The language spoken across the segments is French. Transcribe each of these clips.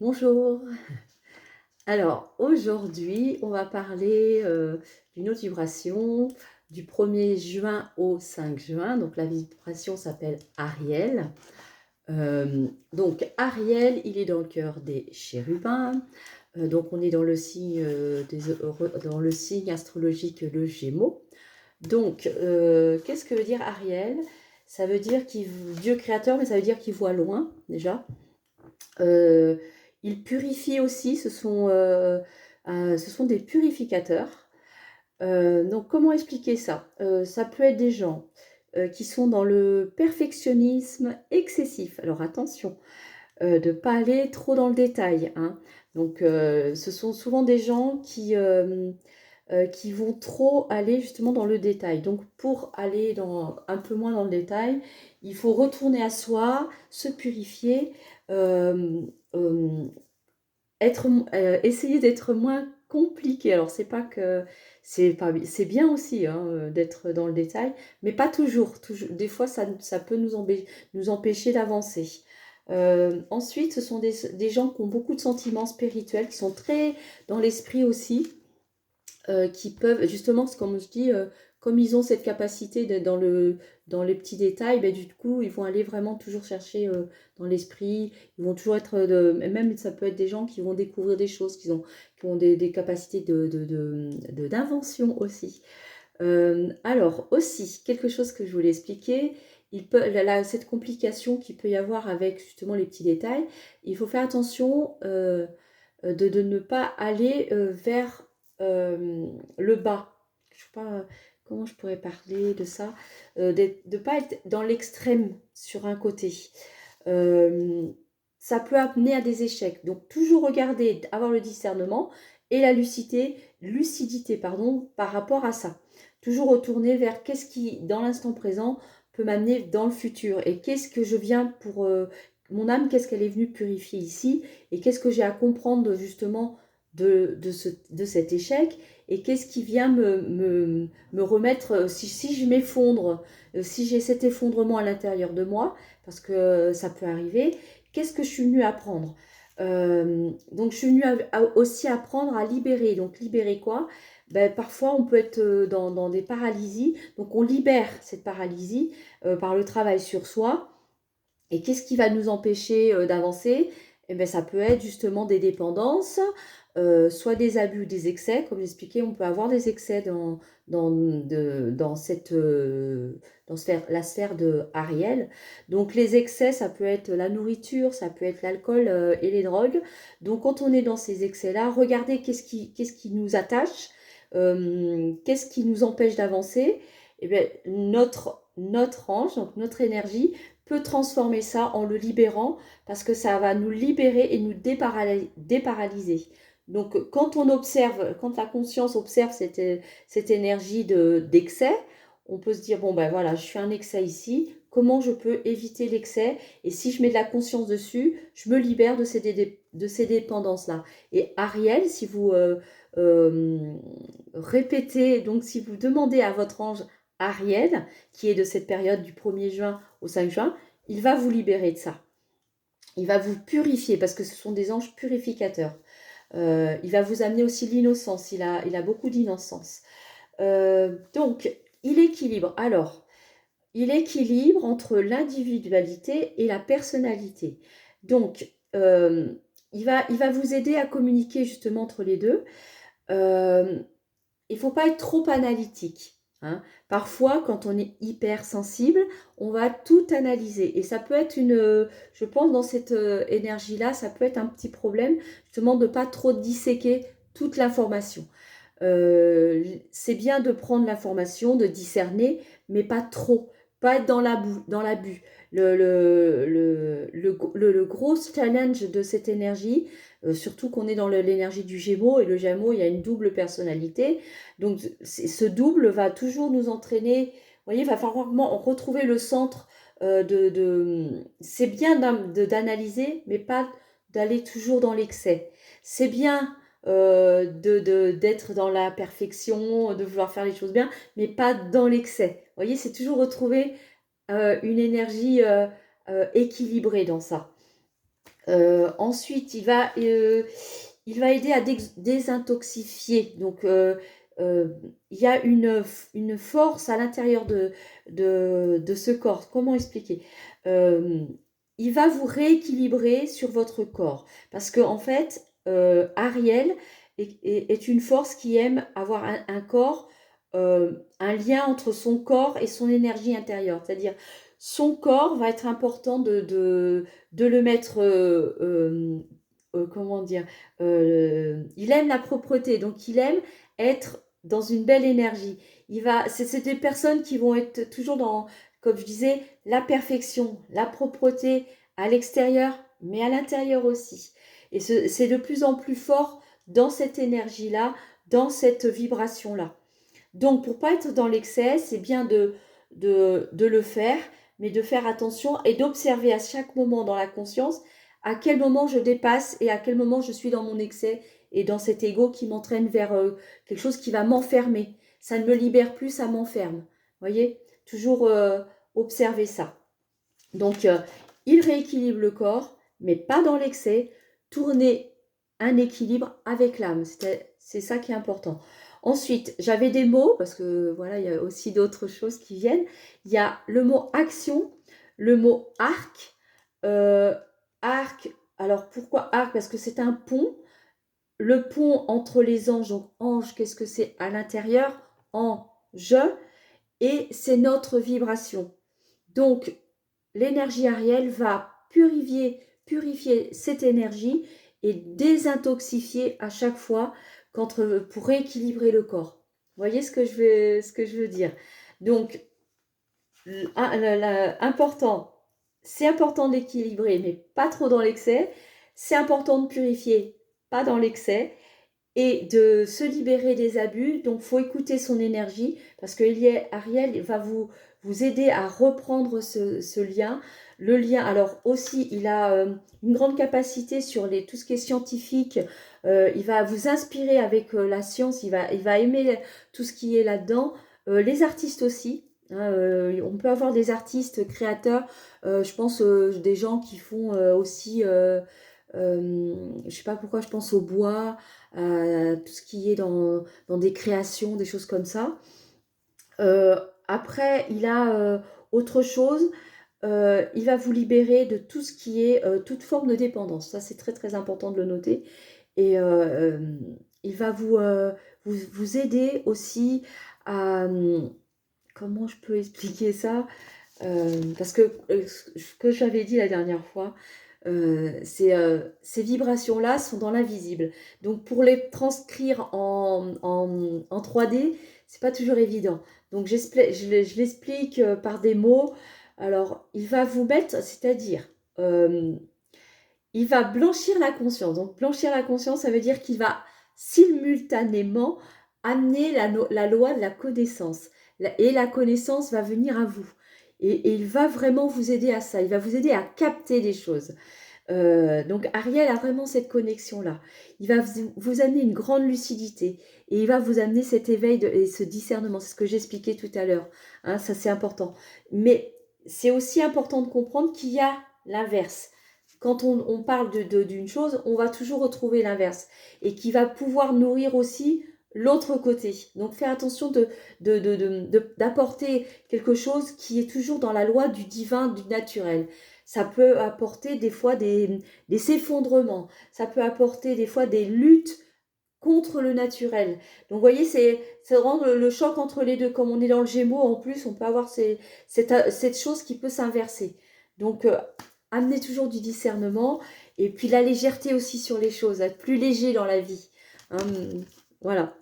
Bonjour. Alors aujourd'hui, on va parler d'une autre vibration du 1er juin au 5 juin. Donc la vibration s'appelle Ariel. Donc Ariel, il est dans le cœur des chérubins. Donc on est dans le signe, dans le signe astrologique le Gémeaux. Donc qu'est-ce que veut dire Ariel? Ça veut dire Dieu créateur, mais ça veut dire qu'il voit loin déjà. Euh, ils purifient aussi, ce sont des purificateurs. Donc comment expliquer ça? Ça peut être des gens qui sont dans le perfectionnisme excessif. Alors attention, de ne pas aller trop dans le détail, hein. Donc ce sont souvent des gens qui vont trop aller justement dans le détail. Donc pour aller un peu moins dans le détail, il faut retourner à soi, se purifier, euh, euh, essayer d'être moins compliqué. Alors c'est pas que c'est bien aussi, hein, d'être dans le détail, mais pas toujours. Des fois ça peut nous empêcher d'avancer. Ensuite, ce sont des gens qui ont beaucoup de sentiments spirituels, qui sont très dans l'esprit aussi, qui peuvent, justement, comme je dis, comme ils ont cette capacité d'être dans les petits détails, ben, du coup, ils vont aller vraiment toujours chercher dans l'esprit, ils vont toujours être, même ça peut être des gens qui vont découvrir des choses, qui ont des capacités d'invention aussi. Alors, aussi, quelque chose que je voulais expliquer, cette complication qu'il peut y avoir avec justement les petits détails, il faut faire attention de ne pas aller vers le bas. Je sais pas comment je pourrais parler de ça. De ne pas être dans l'extrême sur un côté. Euh, Ça peut amener à des échecs. Donc toujours regarder, avoir le discernement et la lucidité pardon, par rapport à ça. Toujours retourner vers qu'est-ce qui, dans l'instant présent, peut m'amener dans le futur. Et qu'est-ce que je viens pour... mon âme, qu'est-ce qu'elle est venue purifier ici? Et qu'est-ce que j'ai à comprendre justement de cet échec? Et qu'est-ce qui vient me remettre, si je m'effondre, si j'ai cet effondrement à l'intérieur de moi, parce que ça peut arriver, qu'est-ce que je suis venue apprendre? Donc je suis venue aussi apprendre à libérer. Donc libérer quoi? Ben, parfois on peut être dans des paralysies, donc on libère cette paralysie par le travail sur soi. Et qu'est-ce qui va nous empêcher d'avancer? Eh bien, ça peut être justement des dépendances, soit des abus, des excès. Comme j'expliquais, on peut avoir des excès dans la sphère de Ariel. Donc les excès, ça peut être la nourriture, ça peut être l'alcool et les drogues. Donc quand on est dans ces excès-là, regardez qu'est-ce qui nous attache, qu'est-ce qui nous empêche d'avancer. Eh bien, notre ange, donc notre énergie, peut transformer ça en le libérant parce que ça va nous libérer et nous déparalyser. Donc quand on observe, quand la conscience observe cette énergie d'excès, on peut se dire, bon ben voilà, je suis un excès ici, comment je peux éviter l'excès? Et si je mets de la conscience dessus, je me libère de ces dépendances-là. Et Ariel, si vous euh, répétez, donc si vous demandez à votre ange Ariel, qui est de cette période du 1er juin au 5 juin, il va vous libérer de ça. Il va vous purifier parce que ce sont des anges purificateurs. Il va vous amener aussi l'innocence. Il a beaucoup d'innocence. Donc, il équilibre. Alors, il équilibre entre l'individualité et la personnalité. Donc, il va vous aider à communiquer justement entre les deux. Il ne faut pas être trop analytique, hein. Parfois, quand on est hypersensible, on va tout analyser. Et ça peut être je pense, dans cette énergie-là, ça peut être un petit problème, justement, de ne pas trop disséquer toute l'information. C'est bien de prendre l'information, de discerner, mais pas trop. Pas être dans l'abus. Le gros challenge de cette énergie, surtout qu'on est dans l'énergie du Gémeaux, et le Gémeaux, il y a une double personnalité. Donc, ce double va toujours nous entraîner. Vous voyez, il va falloir retrouver le centre c'est bien d'analyser, mais pas d'aller toujours dans l'excès. C'est bien d'être dans la perfection, de vouloir faire les choses bien, mais pas dans l'excès. Vous voyez, c'est toujours retrouver une énergie équilibrée dans ça. Ensuite, il va aider à désintoxifier. Donc, il y a une force à l'intérieur de ce corps. Comment expliquer? Euh, il va vous rééquilibrer sur votre corps. Parce que, en fait, Ariel est une force qui aime avoir un corps, un lien entre son corps et son énergie intérieure. C'est-à-dire, son corps va être important de le mettre, comment dire, il aime la propreté, donc il aime être dans une belle énergie. C'est des personnes qui vont être toujours dans, comme je disais, la perfection, la propreté à l'extérieur, mais à l'intérieur aussi. Et c'est de plus en plus fort dans cette énergie-là, dans cette vibration-là. Donc, pour pas être dans l'excès, c'est bien de le faire, mais de faire attention et d'observer à chaque moment dans la conscience à quel moment je dépasse et à quel moment je suis dans mon excès et dans cet ego qui m'entraîne vers quelque chose qui va m'enfermer. Ça ne me libère plus, ça m'enferme. Voyez? Toujours observer ça. Donc, il rééquilibre le corps, mais pas dans l'excès. Tourner un équilibre avec l'âme. C'est ça qui est important. Ensuite, j'avais des mots, parce que voilà, il y a aussi d'autres choses qui viennent. Il y a le mot action, le mot arc. Euh, Arc, alors pourquoi arc? Parce que c'est un pont. Le pont entre les anges. Donc, ange, qu'est-ce que c'est à l'intérieur? Ange. Et c'est notre vibration. Donc, l'énergie Ariel va purifier cette énergie et désintoxifier à chaque fois pour rééquilibrer le corps. Vous voyez ce que je veux dire? Donc, important, c'est important d'équilibrer, mais pas trop dans l'excès. C'est important de purifier, pas dans l'excès et de se libérer des abus. Donc, il faut écouter son énergie parce que Ariel va vous aider à reprendre ce lien. Le lien, alors aussi, il a une grande capacité sur tout ce qui est scientifique. Il va vous inspirer avec la science. Il va aimer tout ce qui est là-dedans. Les artistes aussi. Hein, on peut avoir des artistes créateurs. Je pense des gens qui font aussi... je sais pas pourquoi je pense au bois, tout ce qui est dans des créations, des choses comme ça. Euh, Après, il a autre chose. Il va vous libérer de tout ce qui est toute forme de dépendance. Ça, c'est très très important de le noter. Et il va vous aider aussi à... comment je peux expliquer ça? Parce que ce que j'avais dit la dernière fois, ces vibrations-là sont dans l'invisible. Donc pour les transcrire en 3D, c'est pas toujours évident. Donc je l'explique par des mots. Alors il va vous mettre, c'est-à-dire, euh, il va blanchir la conscience. Donc blanchir la conscience, ça veut dire qu'il va simultanément amener la loi de la connaissance. Et la connaissance va venir à vous. Et il va vraiment vous aider à ça. Il va vous aider à capter des choses. Donc Ariel a vraiment cette connexion-là. Il va vous amener une grande lucidité et il va vous amener cet éveil et ce discernement. C'est ce que j'expliquais tout à l'heure. Hein, ça, c'est important. Mais c'est aussi important de comprendre qu'il y a l'inverse. Quand on parle d'une chose, on va toujours retrouver l'inverse et qui va pouvoir nourrir aussi l'autre côté. Donc, faire attention d'apporter quelque chose qui est toujours dans la loi du divin, du naturel. Ça peut apporter des fois des effondrements. Ça peut apporter des fois des luttes contre le naturel. Donc, vous voyez, c'est vraiment le choc entre les deux. Comme on est dans le Gémeaux, en plus, on peut avoir cette chose qui peut s'inverser. Donc, amener toujours du discernement et puis la légèreté aussi sur les choses, être plus léger dans la vie. Hein, voilà.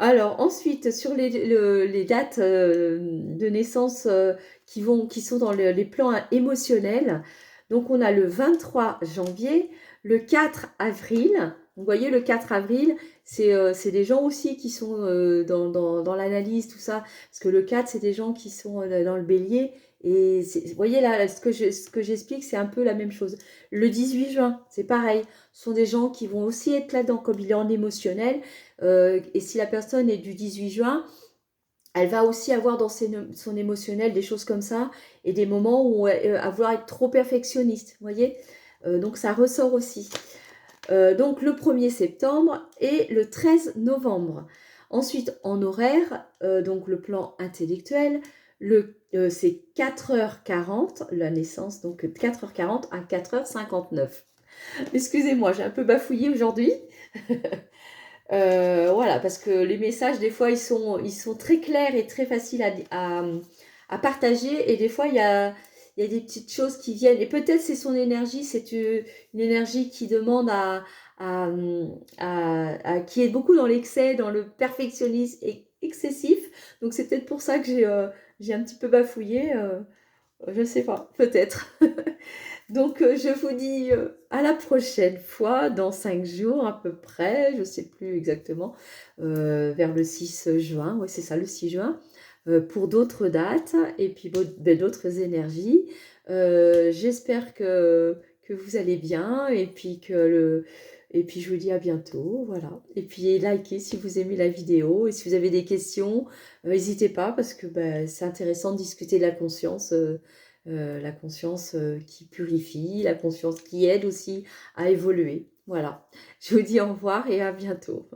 Alors, ensuite, sur les dates de naissance qui sont dans les plans émotionnels, donc on a le 23 janvier, le 4 avril. Vous voyez, le 4 avril, c'est des gens aussi qui sont dans l'analyse, tout ça, parce que le 4, c'est des gens qui sont dans le bélier. Et vous voyez là, ce que j'explique, c'est un peu la même chose. Le 18 juin, c'est pareil. Ce sont des gens qui vont aussi être là-dedans, comme il est en émotionnel. Et si la personne est du 18 juin, elle va aussi avoir dans son émotionnel des choses comme ça et des moments où elle va vouloir être trop perfectionniste, vous voyez. Donc ça ressort aussi. Donc le 1er septembre et le 13 novembre. Ensuite, en horaire, donc le plan intellectuel, c'est 4h40, la naissance, donc 4h40 à 4h59. Excusez-moi, j'ai un peu bafouillé aujourd'hui. Voilà, parce que les messages, des fois, ils sont très clairs et très faciles à partager. Et des fois, il y a des petites choses qui viennent. Et peut-être c'est son énergie, c'est une énergie qui demande qui est beaucoup dans l'excès, dans le perfectionnisme excessif. Donc c'est peut-être pour ça que j'ai un petit peu bafouillé. Je sais pas, peut-être. Donc, je vous dis à la prochaine fois, dans 5 jours à peu près, je ne sais plus exactement, vers le 6 juin, oui c'est ça, le 6 juin, pour d'autres dates et puis d'autres énergies. J'espère que vous allez bien et puis je vous dis à bientôt, voilà. Et puis likez si vous aimez la vidéo et si vous avez des questions, n'hésitez pas parce que c'est intéressant de discuter de la conscience qui purifie, la conscience qui aide aussi à évoluer. Voilà. Je vous dis au revoir et à bientôt.